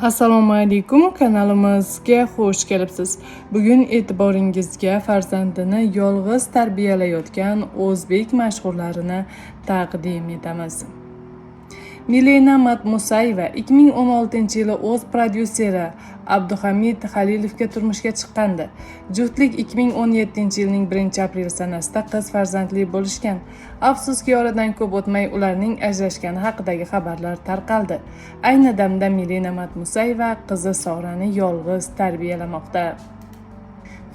Assalomu alaykum, kanalimizga xush kelibsiz. Bugun e'tiboringizga farzandini yolg'iz tarbiyalayotgan o'zbek mashhurlarini taqdim etamiz. Milena Matmusayeva 2016-yili o'z prodyuseri Abduhamid Halilovga turmushga chiqqandi. Juftlik 2017-yilning 1-aprel sanasida qiz farzandli bo'lishgan. Afsuski, oradan ko'p o'tmay ularning ajrashgani haqidagi xabarlar tarqaldi. Ayni damda Milena Matmusayeva qizi Sorani yolg'iz tarbiyalamoqda.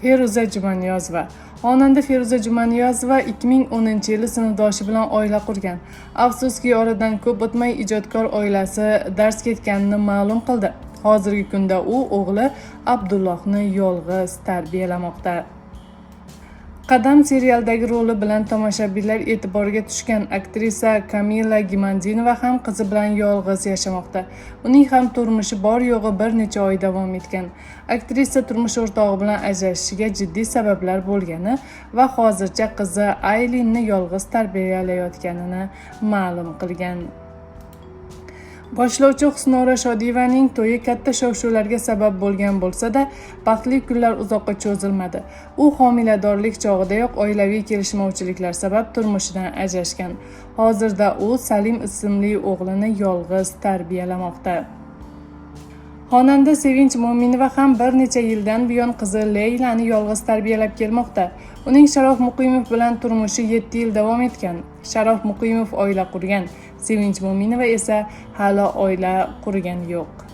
Feruza Jumaniyozova. Xonanda Feruza Jumaniyozova 2010-yili sinfdoshi bilan oila qurgan. Afsuski, oradan ko'p o'tmay ijodkor oilasi dars ketganini ma'lum qildi. Hozirgi kunda u o'g'li Abdullohni yolg'iz tarbiyalamoqda. Qadam serialdagi roli bilan tomoshabinlar e'tiboriga tushgan aktrisa Kamila Gimandinova ham qizi bilan yolg'iz yashamoqda. Uning ham turmushi bor yo'g'i bir necha oy davom etgan. Aktrisa turmush o'rtog'i bilan ajrashishiga jiddiy sabablar bo'lgani va hozircha qizi Aylinni yolg'iz tarbiyalayotganini ma'lum qilgan. Boshlovchi Husnora Shodiyevaning to'yi katta shov-shuvlarga sabab bo'lgan bo'lsa-da, baxtli kunlar uzoqqa cho'zilmadi. U homiladorlik chog'idayoq oilaviy kelishmovchiliklar sabab turmushidan ajrashgan. Hozirda u Salim ismli o'g'lini yolg'iz tarbiyalamoqda. Xonanda Sevinch Mo'minova ham bir necha yildan buyon qizi Leylani yolg'iz tarbiyalab kelmoqda. Uning Sharof Muqimov bilan turmushi 7 yil davom etgan. Sharof Muqimov oila qurgan. Sevinch Mo'minova esa hali oila qurgani yo'q.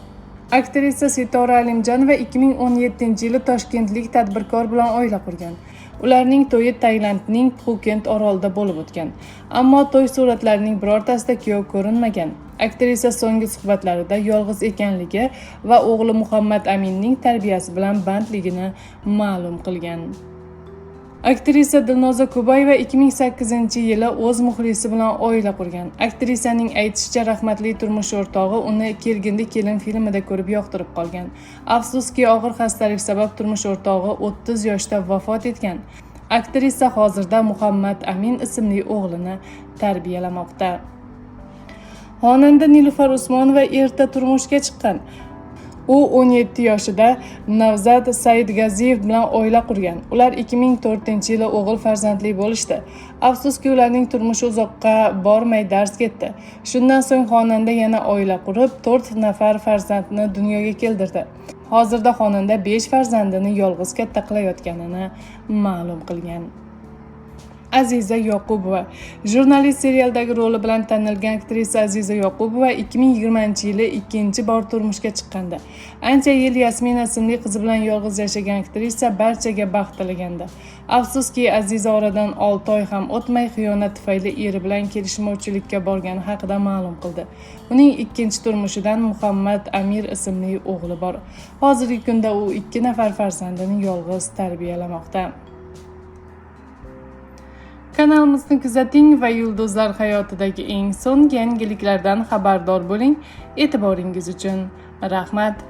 Aktrisa Sitora Alimjanova 2017-yili toshkentlik tadbirkor bilan oila qurgan. Ularning to'yi Tailandning Pxuket orolida bo'lib o'tgan. Ammo to'y suratlarining birortasida kuyov ko'rinmagan. Aktrisa so'nggi suhbatlarida yolg'iz ekanligi va o'g'li Muhammad Aminning tarbiyasi bilan bandligini ma'lum qilgan. Aktrisa Dilnoza Kubayeva 2008-yili o'z muxlisi bilan oila qurgan. Aktrisaning aytishicha, rahmatli turmush o'rtog'i uni Kelgindi kelin filmida ko'rib yoqtirib qolgan. Afsuski, og'ir xastalik sabab turmush o'rtog'i 30 yoshda vafot etgan. Aktrisa hozirda Muhammad Amin ismli o'g'lini tarbiyalamoqda. Xonanda Nilufar Usmonova erta turmushga chiqqan. U 17 yoshida Navzat Saidgaziyev bilan oila qurgan. Ular 2004-yili o'g'il farzandli bo'lishdi. Afsuski, ularning turmushi uzoqqa bormay dars ketdi. Shundan so'ng xonanda yana oila qurib, 4 nafar farzandni dunyoga keltirdi. Hozirda xonanda 5 farzandini yolg'iz katta qilayotganini ma'lum qilgan. Aziza Yoqubova. Jurnalist serialdagi roli bilan tanilgan aktrisa Aziza Yoqubova 2020-yili ikkinchi bor turmushga chiqqandi. Ancha yil Yasmin ismli qizi bilan yolg'iz yashagan aktrisa barchaga baxt tilagandi. Afsuski, Aziza oradan 6 oy ham o'tmay xiyonat tufayli eri bilan kelishmovchilikka borgani haqida ma'lum qildi. Uning ikkinchi turmushidan Muhammad Amir ismli o'g'li bor. Hozirgi kunda u 2 nafar farzandini yolg'iz tarbiyalamoqda. Kanalimizni kuzating va yulduzlar hayotidagi eng so'nggi yangiliklardan xabardor bo'ling. E'tiboringiz uchun rahmat.